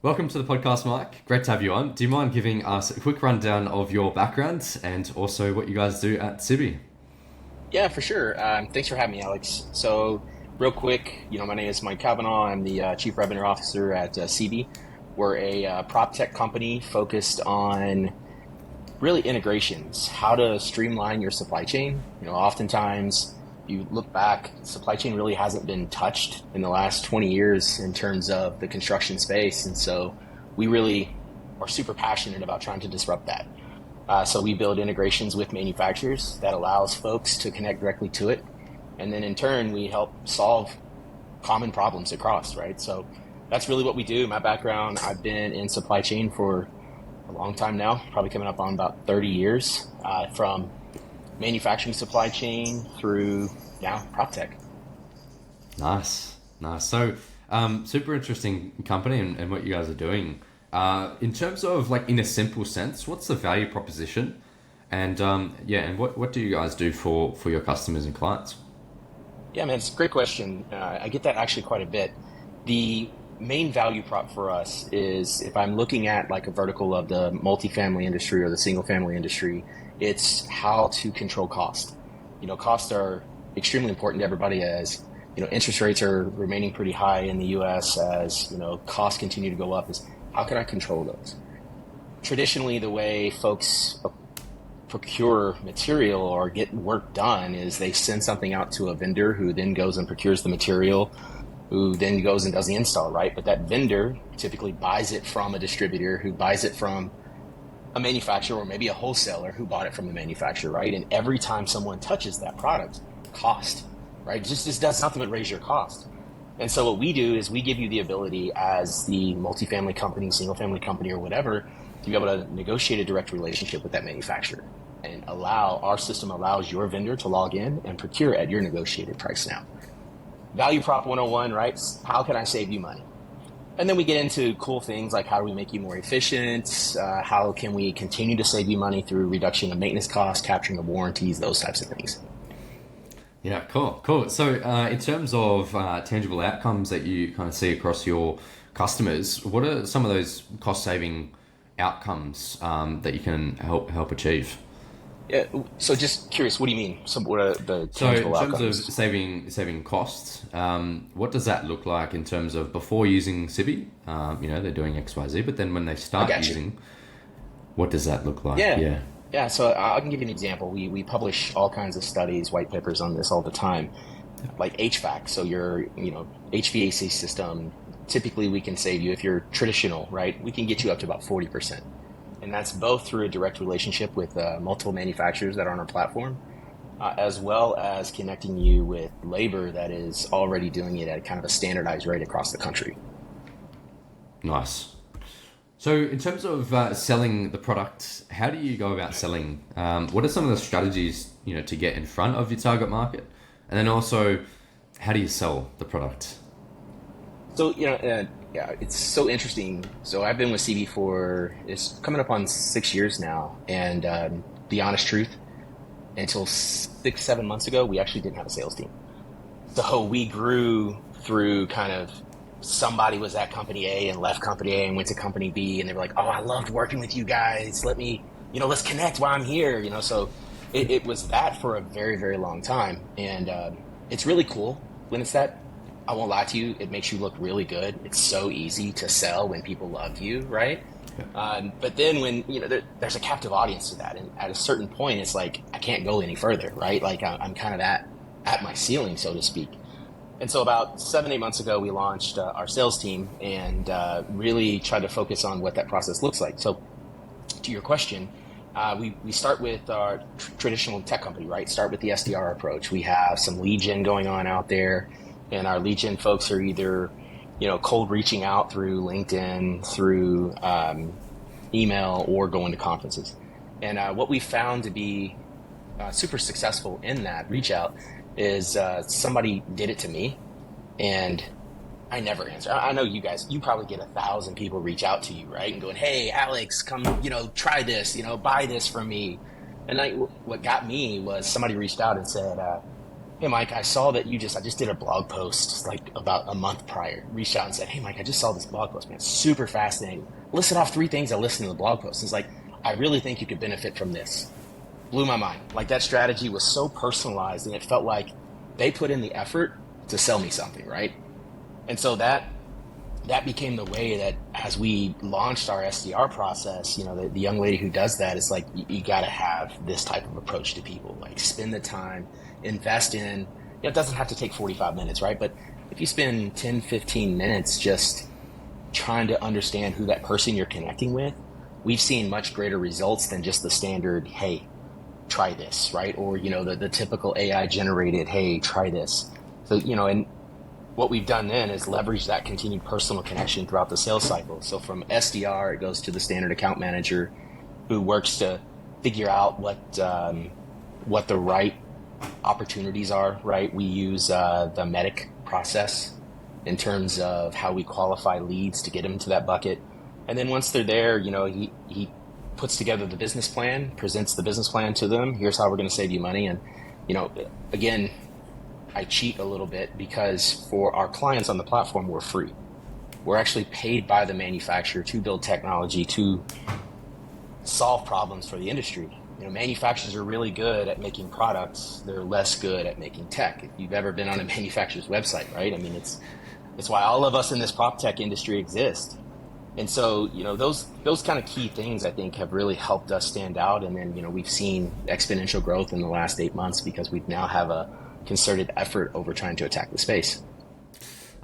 Welcome to the podcast, Mike. Great to have you on. Do you mind giving us a quick rundown of your background and also what you guys do at Sibi? Yeah, for sure. Thanks for having me, Alex. So, real quick, my name is Mike Cavanaugh. I'm the Chief Revenue Officer at Sibi. We're a PropTech company focused on really integrations, how to streamline your supply chain. Oftentimes you look back, supply chain really hasn't been touched in the last 20 years in terms of the construction space. And so we really are super passionate about trying to disrupt that. So we build integrations with manufacturers that allows folks to connect directly to it. And then in turn, we help solve common problems across, right? So that's really what we do. My background, I've been in supply chain for a long time now, probably coming up on about 30 years, from manufacturing supply chain through now PropTech. Nice. So, super interesting company and what you guys are doing. In terms of in a simple sense, what's the value proposition? And what do you guys do for your customers and clients? Yeah, man, it's a great question. I get that actually quite a bit. The main value prop for us is if I'm looking at a vertical of the multifamily industry or the single family industry, it's how to control cost. Costs are extremely important to everybody as, interest rates are remaining pretty high in the US as, costs continue to go up is how can I control those? Traditionally, the way folks procure material or get work done is they send something out to a vendor who then goes and procures the material, who then goes and does the install, right? But that vendor typically buys it from a distributor who buys it from a manufacturer or maybe a wholesaler who bought it from the manufacturer, right? And every time someone touches that product, cost, right? Just does nothing but raise your cost. And so what we do is we give you the ability as the multifamily company, single family company or whatever, to be able to negotiate a direct relationship with that manufacturer and our system allows your vendor to log in and procure at your negotiated price now. Value prop 101, right? How can I save you money? And then we get into cool things like how do we make you more efficient? How can we continue to save you money through reduction of maintenance costs, capturing of warranties, those types of things. Yeah, cool. So, in terms of tangible outcomes that you kind of see across your customers, what are some of those cost-saving outcomes that you can help achieve? Yeah. So, just curious, what do you mean? So, what are the tangible in terms outcomes? of saving costs, what does that look like in terms of before using Sibi? They're doing X, Y, Z, but then when they I start got you. using, what does that look like? Yeah. Yeah. Yeah. So, I can give you an example. We publish all kinds of studies, white papers on this all the time, like HVAC. So, your HVAC system. Typically, we can save you if you're traditional, right? We can get you up to about 40%. And that's both through a direct relationship with multiple manufacturers that are on our platform, as well as connecting you with labor that is already doing it at kind of a standardized rate across the country. Nice. So in terms of selling the product, how do you go about selling? What are some of the strategies, to get in front of your target market? And then also, how do you sell the product? So, yeah, it's so interesting. So I've been with CB it's coming up on 6 years now. And the honest truth, until 6, 7 months ago, we actually didn't have a sales team. So we grew through kind of somebody was at company A and left company A and went to company B. And they were like, oh, I loved working with you guys. Let me, let's connect while I'm here. So it was that for a very, very long time. And it's really cool when it's that. I won't lie to you, it makes you look really good. It's so easy to sell when people love you, right? But then when, there's a captive audience to that. And at a certain point, it's like, I can't go any further, right? Like I'm kind of at my ceiling, so to speak. And so about 7, 8 months ago, we launched our sales team and really tried to focus on what that process looks like. So to your question, we start with our traditional tech company, right? Start with the SDR approach. We have some lead gen going on out there. And our lead gen folks are either, cold reaching out through LinkedIn, through email, or going to conferences. And what we found to be super successful in that reach out is somebody did it to me, and I never answer. I know you guys, you probably get 1,000 people reach out to you, right? And going, hey, Alex, come, try this, buy this from me. And what got me was somebody reached out and said, hey Mike, I saw that I just did a blog post like about a month prior. Reached out and said, hey Mike, I just saw this blog post, man, super fascinating. Listed off 3 things I listened to the blog post. It's like, I really think you could benefit from this. Blew my mind. Like, that strategy was so personalized, and it felt like they put in the effort to sell me something, right? And so that became the way that as we launched our SDR process, the young lady who does that is like, you got to have this type of approach to people. Like, spend the time, invest in, it doesn't have to take 45 minutes, right? But if you spend 10, 15 minutes just trying to understand who that person you're connecting with, we've seen much greater results than just the standard, hey, try this, right? Or, the typical AI generated, hey, try this. So, and what we've done then is leverage that continued personal connection throughout the sales cycle. So from SDR, it goes to the standard account manager who works to figure out what the right opportunities are, right? We use the MEDIC process in terms of how we qualify leads to get them into that bucket. And then once they're there, he puts together the business plan, presents the business plan to them. Here's how we're going to save you money. And, again, I cheat a little bit because for our clients on the platform, we're free. We're actually paid by the manufacturer to build technology to solve problems for the industry. Manufacturers are really good at making products. They're less good at making tech. If you've ever been on a manufacturer's website, right? I mean, it's why all of us in this PropTech industry exist. And so, those kind of key things, I think, have really helped us stand out. And then, we've seen exponential growth in the last 8 months because we now have a concerted effort over trying to attack the space.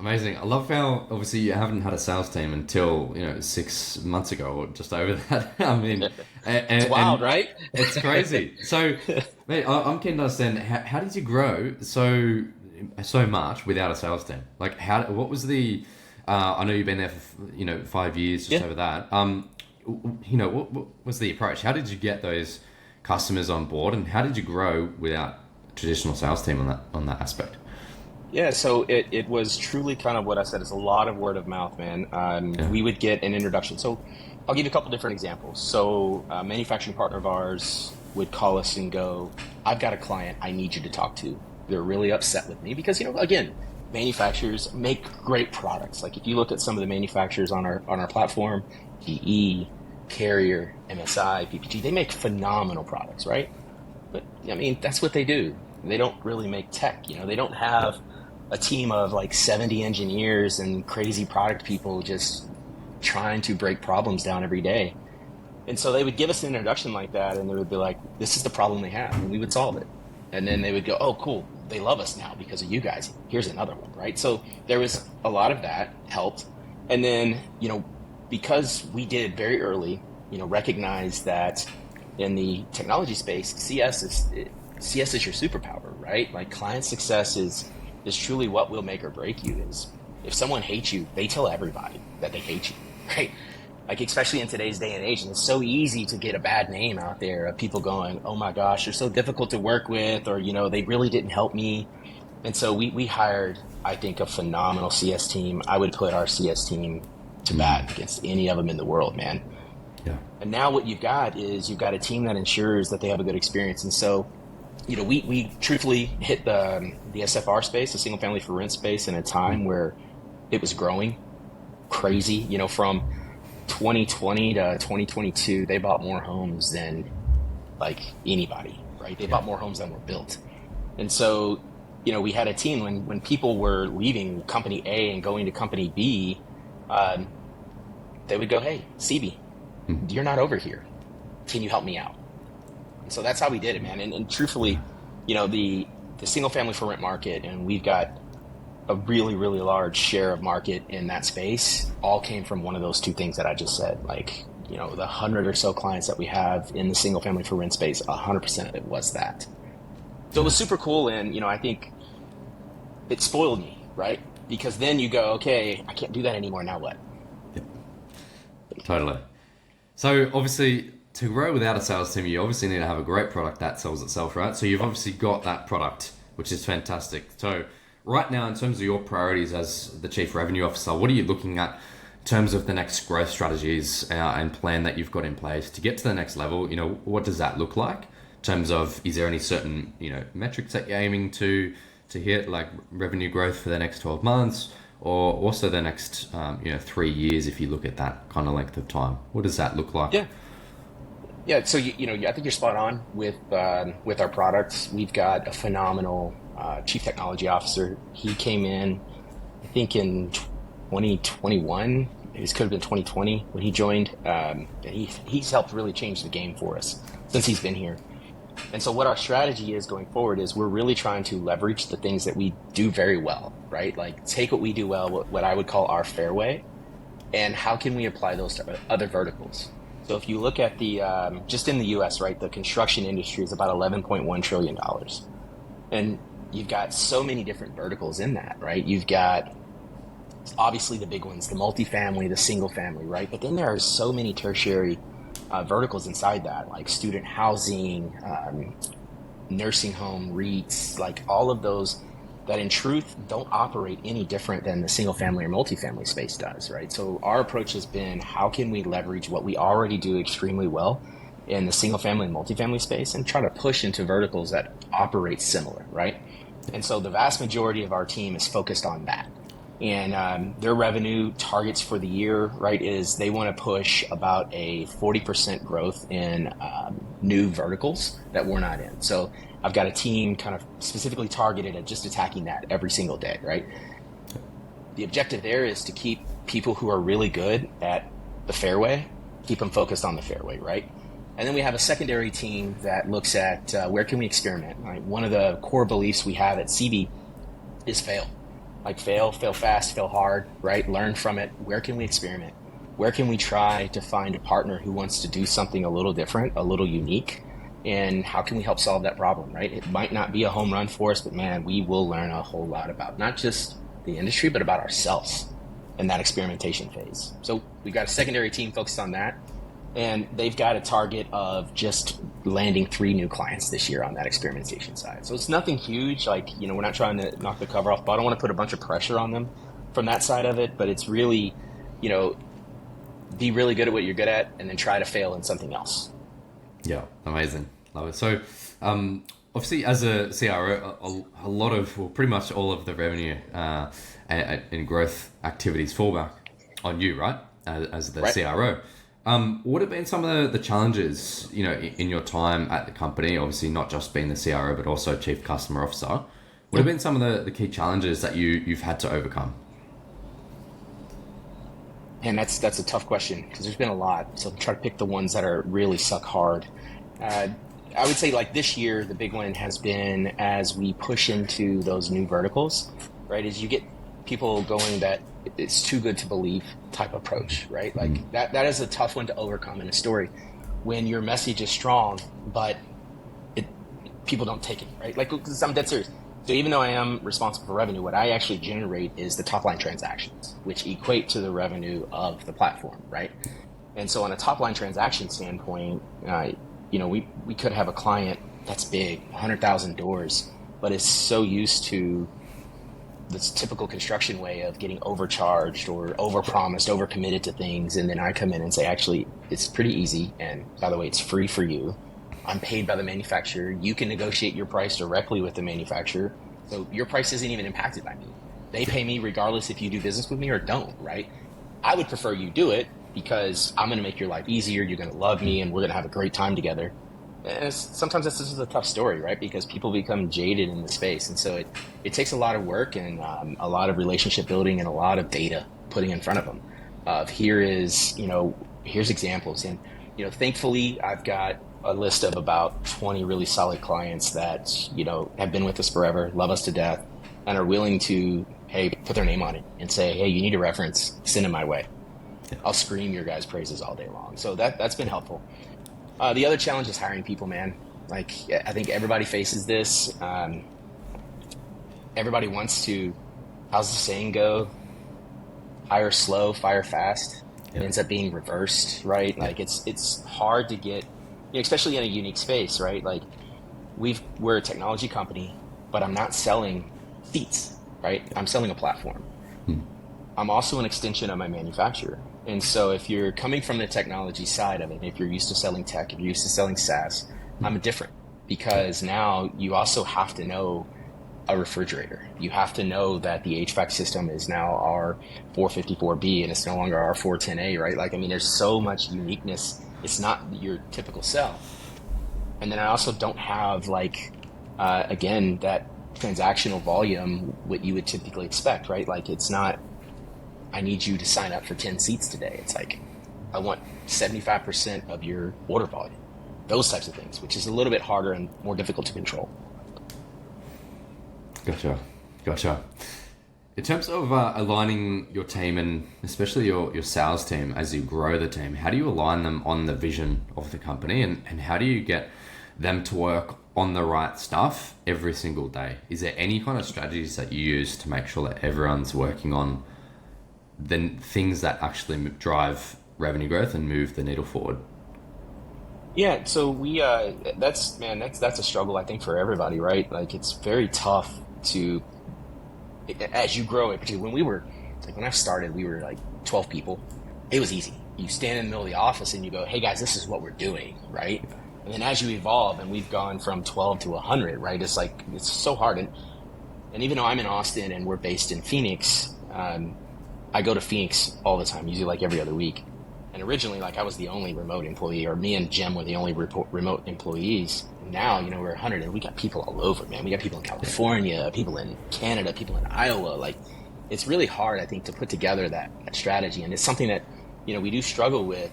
Amazing. I love how obviously you haven't had a sales team until 6 months ago or just over that. I mean, it's wild, right? It's crazy. So, mate, I'm keen to understand how did you grow so much without a sales team? Like, what was the? I know you've been there for 5 years, just over that. What was the approach? How did you get those customers on board, and how did you grow without a traditional sales team on that aspect? Yeah, so it was truly kind of what I said. It's a lot of word of mouth, man. We would get an introduction. So I'll give you a couple different examples. So a manufacturing partner of ours would call us and go, I've got a client I need you to talk to. They're really upset with me because, again, manufacturers make great products. Like if you look at some of the manufacturers on our platform, GE, Carrier, MSI, PPG, they make phenomenal products, right? But I mean, that's what they do. They don't really make tech. They don't have a team of like 70 engineers and crazy product people just trying to break problems down every day. And so they would give us an introduction like that, and they would be like, this is the problem they have, and we would solve it. And then they would go, oh, cool, they love us now because of you guys. Here's another one, right? So there was a lot of that helped. And then, because we did very early, recognize that in the technology space, CS is your superpower, right? Like client success is truly what will make or break you. Is if someone hates you, they tell everybody that they hate you, right? Like especially in today's day and age, and it's so easy to get a bad name out there of people going, oh my gosh, they're so difficult to work with, or they really didn't help me. And so we hired, I think, a phenomenal CS team. I would put our CS team to bat against any of them in the world, man. Yeah. And now what you've got is you've got a team that ensures that they have a good experience. And so we truthfully hit the SFR space, the single family for rent space, in a time where it was growing crazy. From 2020 to 2022, they bought more homes than like anybody, right? They bought more homes than were built. And so, we had a team when people were leaving company A and going to company B, they would go, hey, Sibi, you're not over here. Can you help me out? So that's how we did it, man. And truthfully, the single family for rent market, and we've got a really, really large share of market in that space, all came from one of those two things that I just said. Like, the 100 or so clients that we have in the single family for rent space, 100% of it was that. So it was super cool. And, I think it spoiled me, right? Because then you go, okay, I can't do that anymore. Now what? Yep. Totally. So obviously, to grow without a sales team, you obviously need to have a great product that sells itself, right? So you've obviously got that product, which is fantastic. So right now, in terms of your priorities as the Chief Revenue Officer, what are you looking at in terms of the next growth strategies and plan that you've got in place to get to the next level? What does that look like? terms of, is there any certain, metrics that you're aiming to hit, like revenue growth for the next 12 months, or also the next 3 years, if you look at that kind of length of time? What does that look like? Yeah. So I think you're spot on with our products. We've got a phenomenal chief technology officer. He came in, I think, in 2021. It could have been 2020 when he joined. He's helped really change the game for us since he's been here. And so what our strategy is going forward is we're really trying to leverage the things that we do very well, right? Like take what we do well, what I would call our fairway, and how can we apply those to other verticals? So if you look at the, just in the US, right, the construction industry is about $11.1 trillion. And you've got so many different verticals in that, right? You've got obviously the big ones, the multifamily, the single family, right? But then there are so many tertiary verticals inside that, like student housing, nursing home, REITs, like all of those that in truth don't operate any different than the single family or multifamily space does, right? So our approach has been, how can we leverage what we already do extremely well in the single family and multifamily space and try to push into verticals that operate similar, right? And so the vast majority of our team is focused on that. And their revenue targets for the year, right, is they want to push about a 40% growth in new verticals that we're not in. So I've got a team kind of specifically targeted at just attacking that every single day, right? The objective there is to keep people who are really good at the fairway, keep them focused on the fairway, right? And then we have a secondary team that looks at where can we experiment, right? One of the core beliefs we have at Sibi is fail. Like fail fast, fail hard, right? Learn from it. Where can we experiment? Where can we try to find a partner who wants to do something a little different, a little unique? And how can we help solve that problem, right? It might not be a home run for us, but man, we will learn a whole lot about not just the industry, but about ourselves in that experimentation phase. So we've got a secondary team focused on that. And they've got a target of just landing 3 new clients this year on that experimentation side. So it's nothing huge. Like, we're not trying to knock the cover off, but I don't want to put a bunch of pressure on them from that side of it. But it's really, be really good at what you're good at and then try to fail in something else. Yeah, amazing. Love it. So obviously as a CRO, a lot of, well, pretty much all of the revenue and growth activities fall back on you, right? As the CRO. What have been some of the challenges, in your time at the company, obviously not just being the CRO, but also Chief Customer Officer? What have been some of the key challenges that you've had to overcome? And that's a tough question because there's been a lot. So try to pick the ones that are really suck hard. I would say like this year, the big one has been as we push into those new verticals, right? As you get people going that it's too good to believe type approach, right? Like that is a tough one to overcome in a story when your message is strong, but people don't take it, right? Like, because I'm dead serious. So even though I am responsible for revenue, what I actually generate is the top line transactions, which equate to the revenue of the platform, right? And so on a top line transaction standpoint, we could have a client that's big, 100,000 doors, but is so used to this typical construction way of getting overcharged or overpromised, overcommitted to things. And then I come in and say, actually, it's pretty easy. And by the way, it's free for you. I'm paid by the manufacturer. You can negotiate your price directly with the manufacturer. So your price isn't even impacted by me. They pay me regardless if you do business with me or don't, right? I would prefer you do it because I'm going to make your life easier. You're going to love me and we're going to have a great time together. And sometimes this is a tough story, right? Because people become jaded in the space. And so it takes a lot of work and a lot of relationship building and a lot of data putting in front of them. Here's examples. And, thankfully I've got a list of about 20 really solid clients that, have been with us forever, love us to death, and are willing to, put their name on it and say, hey, you need a reference, send it my way. Yeah. I'll scream your guys' praises all day long. So that's been helpful. The other challenge is hiring people, man. Like, I think everybody faces this. Everybody wants to, how's the saying go? Hire slow, fire fast. It ends up being reversed, right? Like it's hard to get, especially in a unique space, right? Like we're a technology company, but I'm not selling seats, right? I'm selling a platform. I'm also an extension of my manufacturer. And so if you're coming from the technology side of it, if you're used to selling tech, if you're used to selling SaaS, I'm different. because now you also have to know a refrigerator. You have to know that the HVAC system is now R454B and it's no longer R410A, right? Like, I mean, there's so much uniqueness. It's not your typical cell. And then I also don't have like, again, that transactional volume, what you would typically expect, right? Like, it's not, I need you to sign up for 10 seats today. It's like, I want 75% of your order volume. Those types of things, which is a little bit harder and more difficult to control. Gotcha. In terms of aligning your team and especially your sales team as you grow the team, how do you align them on the vision of the company and how do you get them to work on the right stuff every single day? Is there any kind of strategies that you use to make sure that everyone's working on the things that actually drive revenue growth and move the needle forward? Yeah, so we that's a struggle I think for everybody, right? Like it's very tough to as you grow it, particularly when we were like when I started, we were like 12 people. It was easy. You stand in the middle of the office and you go, "Hey guys, this is what we're doing," right? And then as you evolve, and we've gone from 12 to 100, right? It's like it's so hard. And even though I'm in Austin and we're based in Phoenix, I go to Phoenix all the time, usually like every other week. And originally, like I was the only remote employee, or me and Jim were the only remote employees. Now, you know, we're 100 and we got people all over, man. We got people in California, people in Canada, people in Iowa. Like, it's really hard, I think, to put together that strategy. And it's something that, you know, we do struggle with.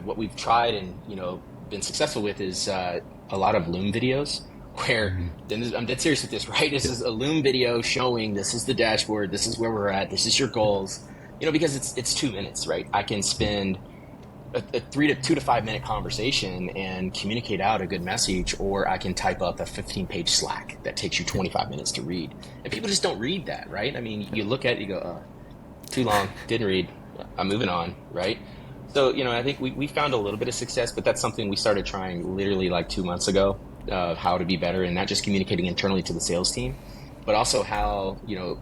What we've tried and, you know, been successful with is a lot of Loom videos where, I'm dead serious with this, right? This is a Loom video showing this is the dashboard, this is where we're at, this is your goals. You know, because it's 2 minutes, right? I can spend a 2 to 5 minute conversation and communicate out a good message, or I can type up a 15-page Slack that takes you 25 minutes to read. And people just don't read that, right? I mean, you look at it, you go, too long, didn't read, I'm moving on, right? So, you know, I think we found a little bit of success, but that's something we started trying literally like 2 months ago, how to be better, and not just communicating internally to the sales team, but also how, you know,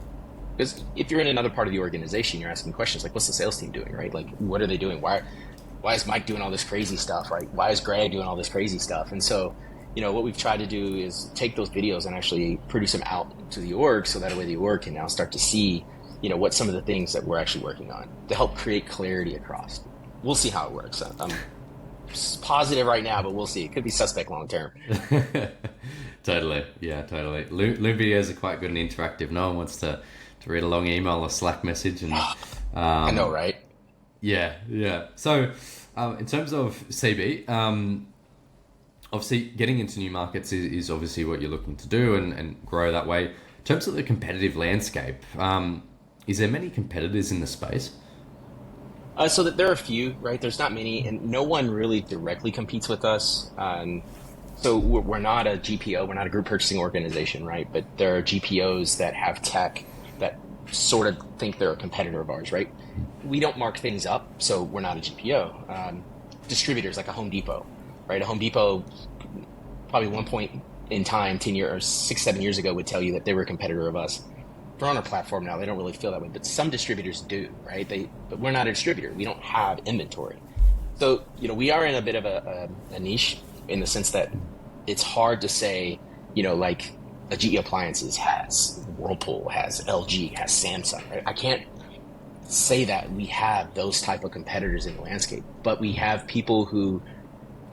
because if you're in another part of the organization, you're asking questions like, what's the sales team doing, right? Like, what are they doing? Why is Mike doing all this crazy stuff, right? Why is Greg doing all this crazy stuff? And so, you know, what we've tried to do is take those videos and actually produce them out to the org, so that way the org can now start to see, you know, what some of the things that we're actually working on to help create clarity across. We'll see how it works. I'm positive right now, but we'll see. It could be suspect long term. Totally. Yeah, totally. Loom videos are quite good and interactive. No one wants to read a long email or Slack message. And I know, right? Yeah. So, in terms of CB, obviously getting into new markets is obviously what you're looking to do and grow that way. In terms of the competitive landscape, is there many competitors in the space? So that there are a few, right? There's not many, and no one really directly competes with us. So we're not a GPO, we're not a group purchasing organization, right? But there are GPOs that have tech that sort of think they're a competitor of ours, right? We don't mark things up, so we're not a GPO. Distributors like a Home Depot, right? A Home Depot, probably one point in time, 10 years or 6, 7 years ago, would tell you that they were a competitor of us. They're on our platform now. They don't really feel that way, but some distributors do, right? But we're not a distributor. We don't have inventory. So, you know, we are in a bit of a niche in the sense that it's hard to say, you know, like a GE Appliances has Whirlpool, has LG, has Samsung, right? I can't say that we have those type of competitors in the landscape, but we have people who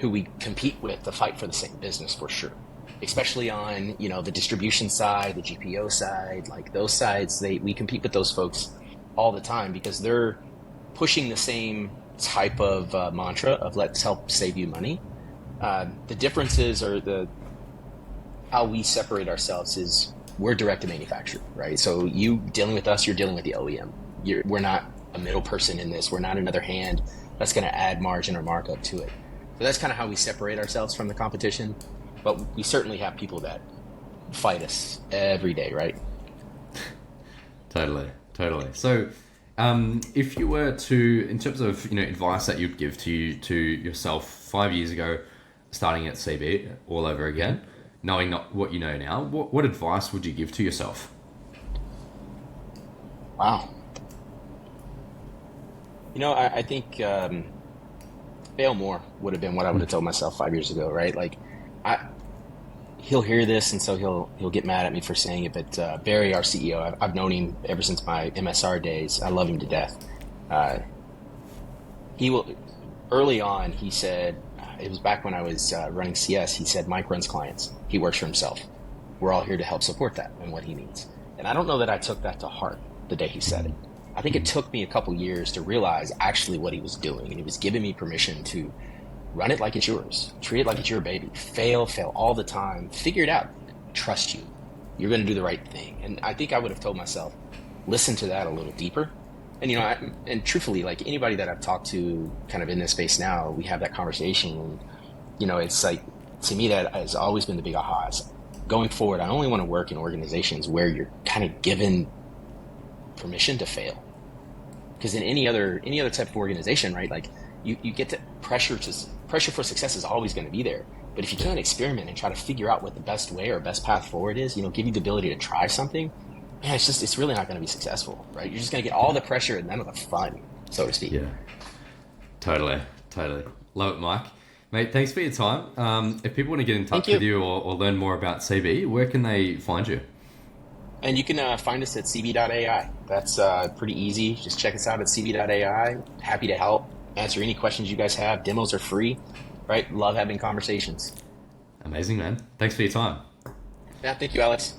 we compete with to fight for the same business for sure. Especially on, you know, the distribution side, the GPO side, like those sides, we compete with those folks all the time because they're pushing the same type of mantra of let's help save you money. The differences or how we separate ourselves is we're direct to manufacturer, right? So you dealing with us, you're dealing with the OEM. We're not a middle person in this. We're not another hand that's going to add margin or markup to it. So that's kind of how we separate ourselves from the competition. But we certainly have people that fight us every day, right? Totally. So, if you were to, in terms of, you know, advice that you'd give to yourself 5 years ago, starting at CB all over again, knowing not what you know now, what advice would you give to yourself? Wow. You know, I think fail more would have been what I would have told myself 5 years ago, right? Like, he'll hear this, and so he'll get mad at me for saying it. But Barry, our CEO, I've known him ever since my MSR days. I love him to death. He will. Early on, he said, it was back when I was running CS. He said, Mike runs clients. He works for himself. We're all here to help support that and what he needs. And I don't know that I took that to heart the day he said it. I think it took me a couple years to realize actually what he was doing. And he was giving me permission to run it like it's yours. Treat it like it's your baby. Fail all the time. Figure it out. Trust you. You're going to do the right thing. And I think I would have told myself, listen to that a little deeper. And, and truthfully, like anybody that I've talked to kind of in this space now, we have that conversation. And, it's like, to me, that has always been the big aha. Going forward, I only want to work in organizations where you're kind of given permission to fail. Because in any other type of organization, right, like you get to pressure for success is always going to be there. But if you can't experiment and try to figure out what the best way or best path forward is, give you the ability to try something, man, it's really not going to be successful, right? You're just going to get all the pressure and none of the fun, so to speak. Yeah, totally. Love it, Mike. Mate, thanks for your time. If people want to get in touch with you or learn more about CB, where can they find you? And you can find us at cb.ai. That's pretty easy. Just check us out at cb.ai. Happy to help, answer any questions you guys have. Demos are free, right? Love having conversations. Amazing, man. Thanks for your time. Yeah, thank you, Alex.